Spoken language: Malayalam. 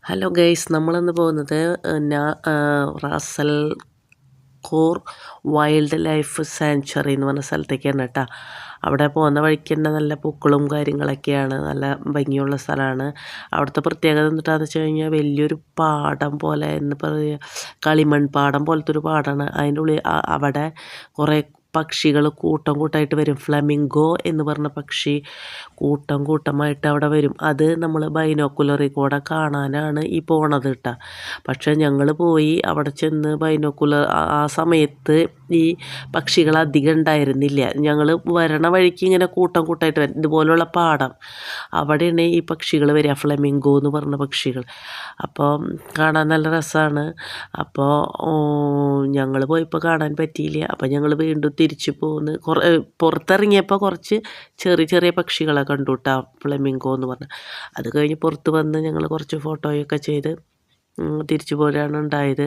ഹലോ ഗൈസ്, നമ്മളിന്ന് പോകുന്നത് Ras al Khor wild life sanctuary എന്ന് പറഞ്ഞ സ്ഥലത്തേക്കാണ് കേട്ടോ. അവിടെ പോകുന്ന വഴിക്ക് തന്നെ നല്ല പൂക്കളും കാര്യങ്ങളൊക്കെയാണ്, നല്ല ഭംഗിയുള്ള സ്ഥലമാണ്. അവിടുത്തെ പ്രത്യേകത എന്നിട്ടാന്ന് വെച്ച് കഴിഞ്ഞാൽ വലിയൊരു പാടം പോലെ എന്ന് പറയുക, കളിമൺ പാടം പോലത്തെ ഒരു പാടമാണ്. അതിൻ്റെ ഉള്ളിൽ അവിടെ കുറേ പക്ഷികൾ കൂട്ടം കൂട്ടമായിട്ട് വരും. ഫ്ലമിംഗോ എന്ന് പറഞ്ഞ പക്ഷി കൂട്ടം കൂട്ടമായിട്ട് അവിടെ വരും. അത് നമ്മൾ ബൈനോക്കുലറിൽ കൂടെ കാണാനാണ് ഈ പോണത് കേട്ടോ. പക്ഷേ ഞങ്ങൾ പോയി അവിടെ ചെന്ന് ബൈനോക്കുലർ ആ സമയത്ത് ഈ പക്ഷികൾ അധികം ഉണ്ടായിരുന്നില്ല. ഞങ്ങൾ വരണ വഴിക്ക് ഇങ്ങനെ കൂട്ടം കൂട്ടമായിട്ട് വരും. ഇതുപോലുള്ള പാടം അവിടെയാണ് ഈ പക്ഷികൾ വരിക, ഫ്ലമിംഗോ എന്ന് പറഞ്ഞ പക്ഷികൾ. അപ്പോൾ കാണാൻ നല്ല രസമാണ്. അപ്പോൾ ഞങ്ങൾ പോയപ്പോൾ കാണാൻ പറ്റിയില്ല. അപ്പോൾ ഞങ്ങൾ വീണ്ടും തിരിച്ചു പോന്ന് പുറത്തിറങ്ങിയപ്പോൾ കുറച്ച് ചെറിയ ചെറിയ പക്ഷികളെ കണ്ടു കേട്ടോ, ഫ്ലെമിംഗോ എന്ന് പറഞ്ഞ്. അത് കഴിഞ്ഞ് പുറത്ത് വന്ന് ഞങ്ങൾ കുറച്ച് ഫോട്ടോയൊക്കെ ചെയ്ത് തിരിച്ചു പോരാണ് ഉണ്ടായത്.